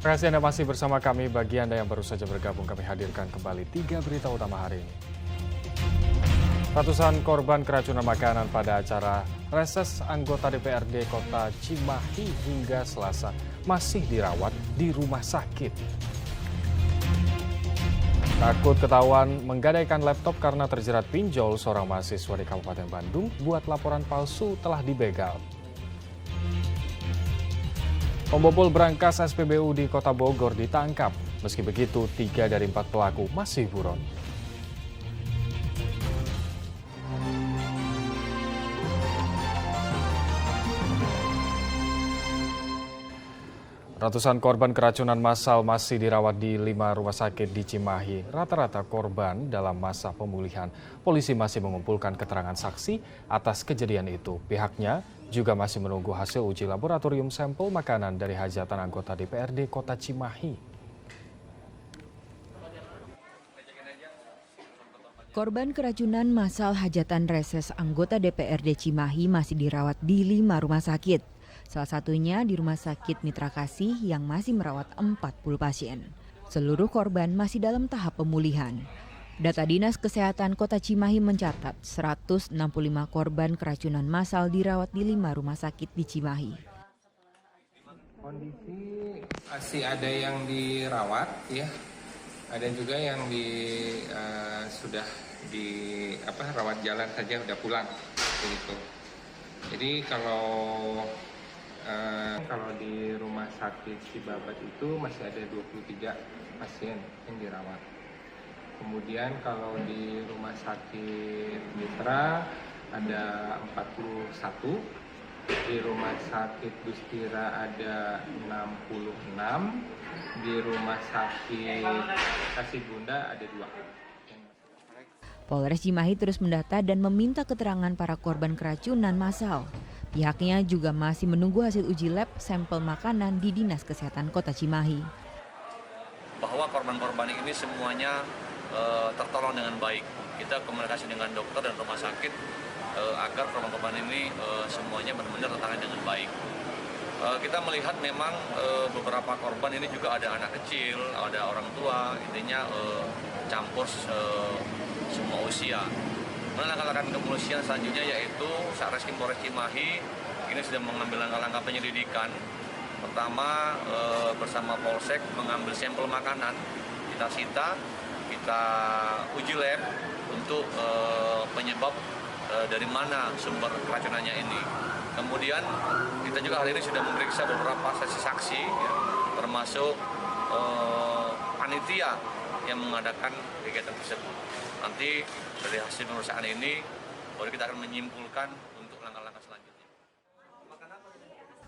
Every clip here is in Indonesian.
Terima kasih Anda masih bersama kami. Bagi Anda yang baru saja bergabung, kami hadirkan kembali 3 berita utama hari ini. Ratusan korban keracunan makanan pada acara reses anggota DPRD Kota Cimahi hingga Selasa masih dirawat di rumah sakit. Takut ketahuan menggadaikan laptop karena terjerat pinjol, seorang mahasiswa di Kabupaten Bandung buat laporan palsu telah dibegal. Pembobol brankas SPBU di Kota Bogor ditangkap. Meski begitu, 3 dari 4 pelaku masih buron. Ratusan korban keracunan massal masih dirawat di 5 rumah sakit di Cimahi. Rata-rata korban dalam masa pemulihan. Polisi masih mengumpulkan keterangan saksi atas kejadian itu. Pihaknya juga masih menunggu hasil uji laboratorium sampel makanan dari hajatan anggota DPRD Kota Cimahi. Korban keracunan massal hajatan reses anggota DPRD Cimahi masih dirawat di 5 rumah sakit. Salah satunya di Rumah Sakit Mitra Kasih yang masih merawat 40 pasien. Seluruh korban masih dalam tahap pemulihan. Data Dinas Kesehatan Kota Cimahi mencatat 165 korban keracunan massal dirawat di 5 rumah sakit di Cimahi. Kondisi masih ada yang dirawat ya, ada juga yang sudah rawat jalan saja udah pulang gitu. Jadi kalau di rumah sakit Cibabat itu masih ada 23 pasien yang dirawat. Kemudian kalau di rumah sakit Mitra ada 41, di rumah sakit Dustira ada 66, di rumah sakit Kasih Bunda ada 2. Polres Cimahi terus mendata dan meminta keterangan para korban keracunan massal. Pihaknya juga masih menunggu hasil uji lab sampel makanan di Dinas Kesehatan Kota Cimahi. Bahwa korban-korban ini semuanya tertolong dengan baik. Kita komunikasi dengan dokter dan rumah sakit agar korban-korban ini semuanya benar-benar tertangani dengan baik. Kita melihat memang beberapa korban ini juga ada anak kecil, ada orang tua, intinya campur semua usia. Langkah-langkah kepolisian selanjutnya yaitu Satreskrim Polres Cimahi ini sudah mengambil langkah-langkah penyelidikan. Pertama bersama Polsek mengambil sampel makanan, kita sita, kita uji lab untuk penyebab dari mana sumber keracunannya ini. Kemudian kita juga hari ini sudah memeriksa beberapa saksi-saksi, ya, termasuk panitia yang mengadakan kegiatan tersebut. Nanti dari hasil pemeriksaan ini baru kita akan menyimpulkan untuk langkah-langkah selanjutnya.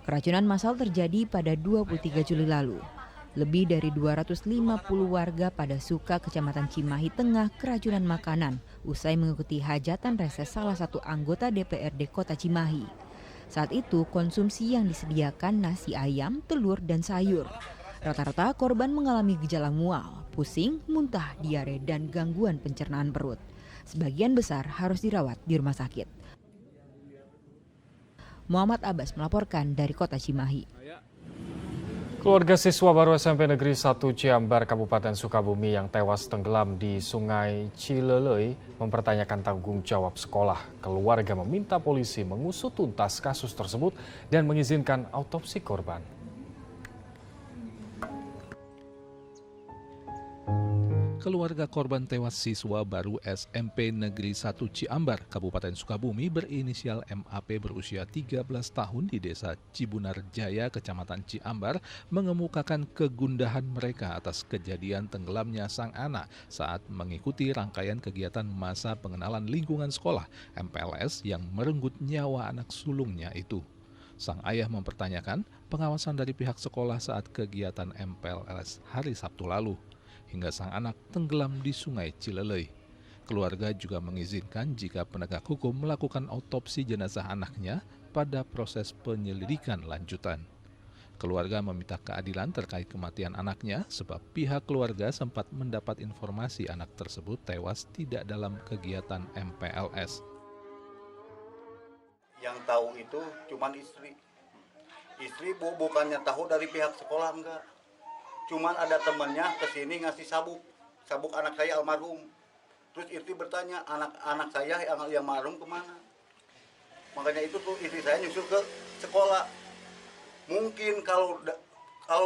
Keracunan massal terjadi pada 23 Juli lalu. Lebih dari 250 warga pada Suka, Kecamatan Cimahi Tengah keracunan makanan usai mengikuti hajatan reses salah satu anggota DPRD Kota Cimahi. Saat itu konsumsi yang disediakan nasi ayam, telur, dan sayur. Rata-rata korban mengalami gejala mual, pusing, muntah, diare, dan gangguan pencernaan perut. Sebagian besar harus dirawat di rumah sakit. Muhammad Abbas melaporkan dari Kota Cimahi. Keluarga siswa baru SMP Negeri 1 Ciambar, Kabupaten Sukabumi yang tewas tenggelam di Sungai Cilelei mempertanyakan tanggung jawab sekolah. Keluarga meminta polisi mengusut tuntas kasus tersebut dan mengizinkan autopsi korban. Keluarga korban tewas siswa baru SMP Negeri 1 Ciambar, Kabupaten Sukabumi berinisial MAP berusia 13 tahun di Desa Cibunar Jaya, Kecamatan Ciambar, mengemukakan kegundahan mereka atas kejadian tenggelamnya sang anak saat mengikuti rangkaian kegiatan masa pengenalan lingkungan sekolah MPLS yang merenggut nyawa anak sulungnya itu. Sang ayah mempertanyakan pengawasan dari pihak sekolah saat kegiatan MPLS hari Sabtu lalu, hingga sang anak tenggelam di Sungai Cilelei. Keluarga juga mengizinkan jika penegak hukum melakukan autopsi jenazah anaknya pada proses penyelidikan lanjutan. Keluarga meminta keadilan terkait kematian anaknya sebab pihak keluarga sempat mendapat informasi anak tersebut tewas tidak dalam kegiatan MPLS. Yang tahu itu cuma istri. Istri bukannya tahu dari pihak sekolah enggak. Cuman ada temennya kesini ngasih sabuk anak saya almarhum. Terus istri bertanya, anak saya yang almarhum kemana? Makanya itu tuh istri saya nyusul ke sekolah. Mungkin kalau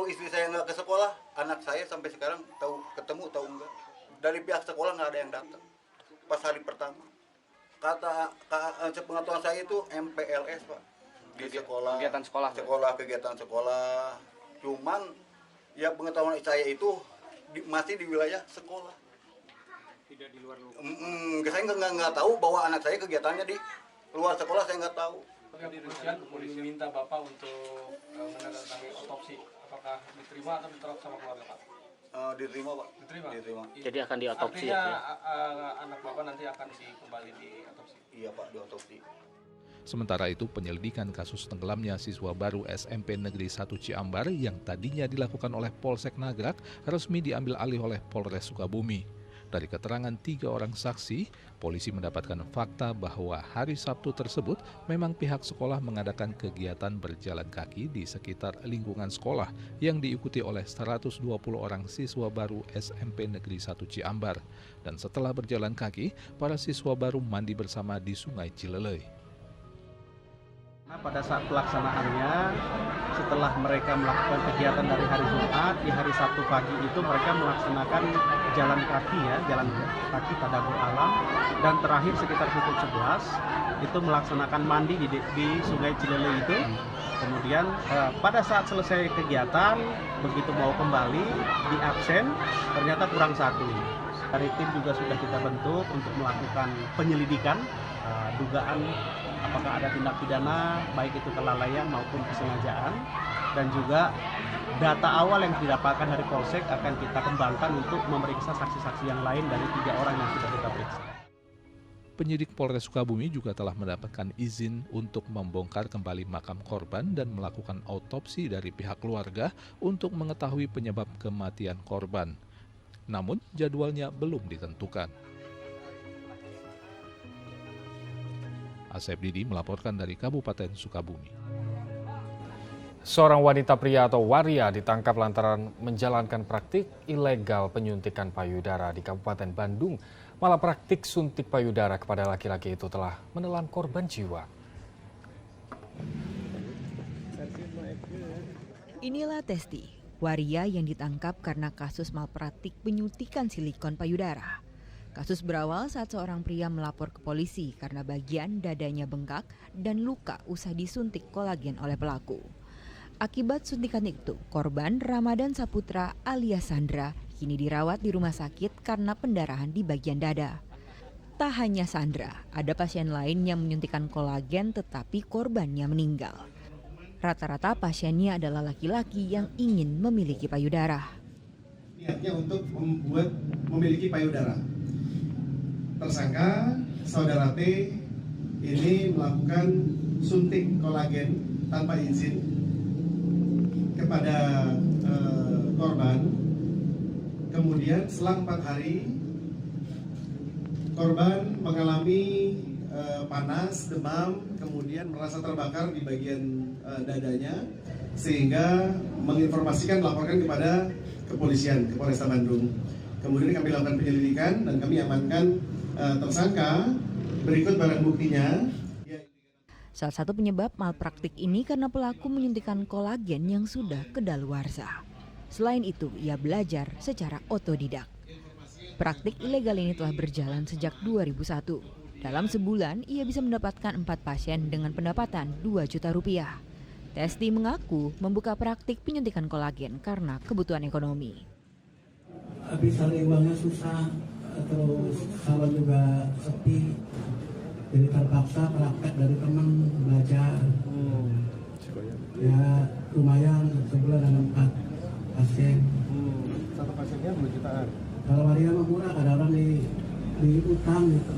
istri saya nggak ke sekolah, anak saya sampai sekarang ketemu enggak. Dari pihak sekolah nggak ada yang datang pas hari pertama. Kata sepengetahuan saya itu MPLS Pak di sekolah, kegiatan sekolah. Cuman ya pengetahuan saya itu masih di wilayah sekolah. Tidak di luar. Saya nggak tahu bahwa anak saya kegiatannya di luar sekolah, saya nggak tahu. Kepolisian minta Bapak untuk menandatangani otopsi. Apakah diterima atau ditolak sama keluarga Pak? Diterima Pak. Diterima. Jadi akan diotopsi. Artinya ya? anak Bapak nanti akan kembali diotopsi. Iya Pak, diotopsi. Sementara itu, penyelidikan kasus tenggelamnya siswa baru SMP Negeri 1 Ciambar yang tadinya dilakukan oleh Polsek Nagrak resmi diambil alih oleh Polres Sukabumi. Dari keterangan 3 orang saksi, polisi mendapatkan fakta bahwa hari Sabtu tersebut memang pihak sekolah mengadakan kegiatan berjalan kaki di sekitar lingkungan sekolah yang diikuti oleh 120 orang siswa baru SMP Negeri 1 Ciambar. Dan setelah berjalan kaki, para siswa baru mandi bersama di Sungai Cilelei. Pada saat pelaksanaannya, setelah mereka melakukan kegiatan dari hari Jumat, di hari Sabtu pagi itu mereka melaksanakan jalan kaki tadabbur alam, dan terakhir sekitar pukul 11 itu melaksanakan mandi di Sungai Cilelei itu. Kemudian pada saat selesai kegiatan, begitu mau kembali di absen, ternyata kurang satu. Dari tim juga sudah kita bentuk untuk melakukan penyelidikan dugaan apakah ada tindak pidana baik itu kelalaian maupun kesengajaan, dan juga data awal yang didapatkan dari Polsek akan kita kembangkan untuk memeriksa saksi-saksi yang lain dari 3 orang yang sudah kita periksa. Penyidik Polres Sukabumi juga telah mendapatkan izin untuk membongkar kembali makam korban dan melakukan autopsi dari pihak keluarga untuk mengetahui penyebab kematian korban. Namun jadwalnya belum ditentukan. Asep Didi melaporkan dari Kabupaten Sukabumi. Seorang wanita pria atau waria ditangkap lantaran menjalankan praktik ilegal penyuntikan payudara di Kabupaten Bandung. Malah praktik suntik payudara kepada laki-laki itu telah menelan korban jiwa. Inilah Testi, waria yang ditangkap karena kasus malpraktik penyuntikan silikon payudara. Kasus berawal saat seorang pria melapor ke polisi karena bagian dadanya bengkak dan luka usai disuntik kolagen oleh pelaku. Akibat suntikan itu, korban Ramadan Saputra alias Sandra kini dirawat di rumah sakit karena pendarahan di bagian dada. Tak hanya Sandra, ada pasien lain yang menyuntikan kolagen tetapi korbannya meninggal. Rata-rata pasiennya adalah laki-laki yang ingin memiliki payudara. Niatnya untuk memiliki payudara. Tersangka saudara T ini melakukan suntik kolagen tanpa izin kepada korban. Kemudian selang 4 hari korban mengalami panas, demam, kemudian merasa terbakar di bagian dadanya, sehingga menginformasikan, melaporkan kepada kepolisian, ke Polresta Bandung. Kemudian kami lakukan penyelidikan dan kami amankan tersangka. Berikut barang buktinya. Salah satu penyebab malpraktik ini karena pelaku menyuntikkan kolagen yang sudah kedaluarsa. Selain itu, ia belajar secara otodidak. Praktik ilegal ini telah berjalan sejak 2001. Dalam sebulan, ia bisa mendapatkan 4 pasien dengan pendapatan 2 juta rupiah. Testi mengaku membuka praktik penyuntikan kolagen karena kebutuhan ekonomi. Habis cari uangnya susah, terus salon juga sepi, jadi terpaksa praktek dari teman belajar. Ya lumayan, sebulan ada 4 pasien. Satu pasiennya 2 jutaan. Kalau waria mah murah, kadang-kadang di utang gitu.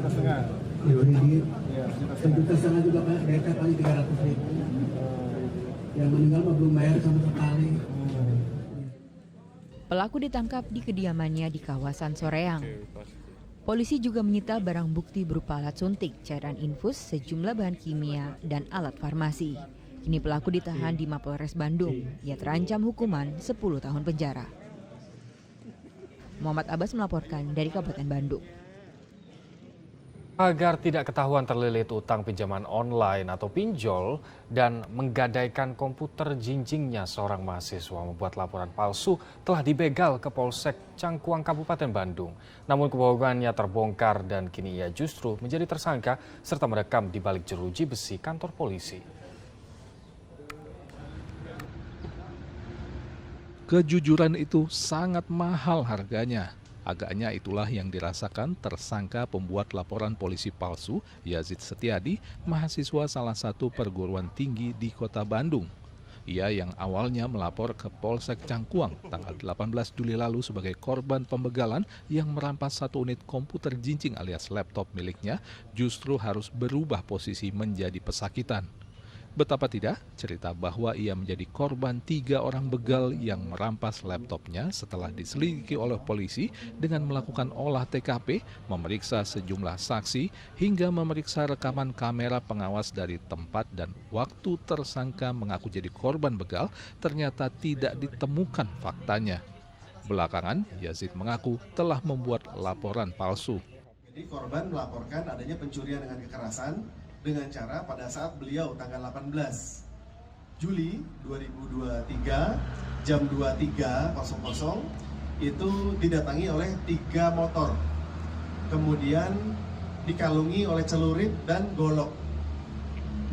Setengah. Di kredit. Iya, 1,5 juta juga DP paling 300.000. Yang meninggal mah belum bayar sama sekali. Pelaku ditangkap di kediamannya di kawasan Soreang. Polisi juga menyita barang bukti berupa alat suntik, cairan infus, sejumlah bahan kimia, dan alat farmasi. Kini pelaku ditahan di Mapolres Bandung. Ia terancam hukuman 10 tahun penjara. Muhammad Abbas melaporkan dari Kabupaten Bandung. Agar tidak ketahuan terlilit utang pinjaman online atau pinjol dan menggadaikan komputer jinjingnya, seorang mahasiswa membuat laporan palsu telah dibegal ke Polsek Cangkuang Kabupaten Bandung. Namun kebohongannya terbongkar dan kini ia justru menjadi tersangka serta merekam di balik jeruji besi kantor polisi. Kejujuran itu sangat mahal harganya. Agaknya itulah yang dirasakan tersangka pembuat laporan polisi palsu Yazid Setiadi, mahasiswa salah satu perguruan tinggi di kota Bandung. Ia yang awalnya melapor ke Polsek Cangkuang tanggal 18 Juli lalu sebagai korban pembegalan yang merampas satu unit komputer jinjing alias laptop miliknya, justru harus berubah posisi menjadi pesakitan. Betapa tidak, cerita bahwa ia menjadi korban 3 orang begal yang merampas laptopnya setelah diselidiki oleh polisi dengan melakukan olah TKP, memeriksa sejumlah saksi, hingga memeriksa rekaman kamera pengawas dari tempat dan waktu tersangka mengaku jadi korban begal, ternyata tidak ditemukan faktanya. Belakangan, Yazid mengaku telah membuat laporan palsu. Jadi korban melaporkan adanya pencurian dengan kekerasan dengan cara pada saat beliau tanggal 18 Juli 2023 jam 23.00 itu didatangi oleh 3 motor, kemudian dikalungi oleh celurit dan golok,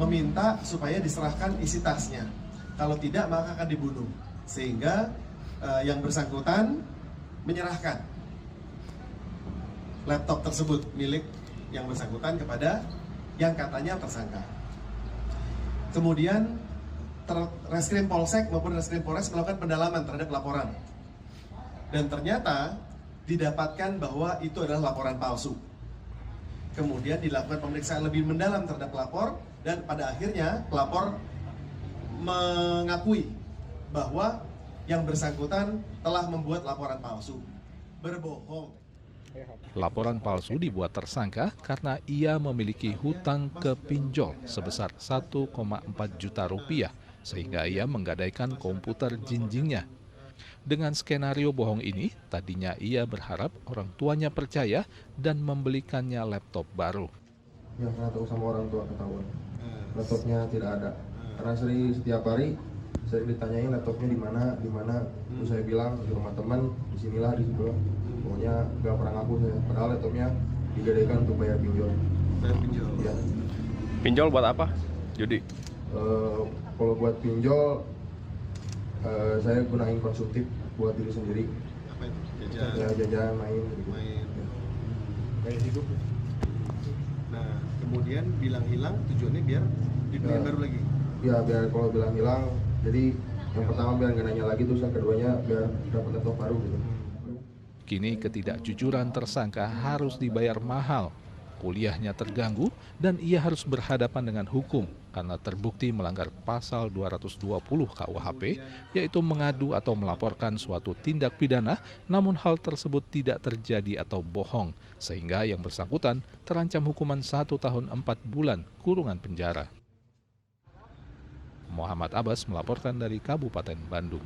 meminta supaya diserahkan isi tasnya, kalau tidak maka akan dibunuh, sehingga yang bersangkutan menyerahkan laptop tersebut milik yang bersangkutan kepada yang katanya tersangka. Kemudian Reskrim Polsek maupun Reskrim Polres melakukan pendalaman terhadap laporan. Dan ternyata didapatkan bahwa itu adalah laporan palsu. Kemudian dilakukan pemeriksaan lebih mendalam terhadap pelapor dan pada akhirnya pelapor mengakui bahwa yang bersangkutan telah membuat laporan palsu, berbohong. Laporan palsu dibuat tersangka karena ia memiliki hutang ke pinjol sebesar 1,4 juta rupiah, sehingga ia menggadaikan komputer jinjingnya. Dengan skenario bohong ini, tadinya ia berharap orang tuanya percaya dan membelikannya laptop baru. Ya, karena tahu sama orang tua ketahuan. Laptopnya tidak ada. Karena setiap hari sering ditanyain laptopnya di mana. Terus saya bilang di rumah teman, di sinilah, di situ. Pokoknya nggak pernah ngaku saya. Padahal laptopnya digadaikan untuk bayar pinjol. Bayar pinjol? Ya. Pinjol buat apa, Judi? Kalau buat pinjol, saya gunain konsumtif buat diri sendiri. Apa itu? Jajan? Ya, jajan, main. Gitu. Main. Gaya hidup. Nah, kemudian bilang hilang tujuannya biar dibeli baru lagi? Ya, biar kalau bilang hilang, jadi yang pertama biar nggak nanya lagi, terus yang keduanya biar dapat laptop baru gitu. Kini ketidakjujuran tersangka harus dibayar mahal. Kuliahnya terganggu dan ia harus berhadapan dengan hukum karena terbukti melanggar pasal 220 KUHP, yaitu mengadu atau melaporkan suatu tindak pidana, namun hal tersebut tidak terjadi atau bohong, sehingga yang bersangkutan terancam hukuman 1 tahun 4 bulan kurungan penjara. Muhammad Abbas melaporkan dari Kabupaten Bandung.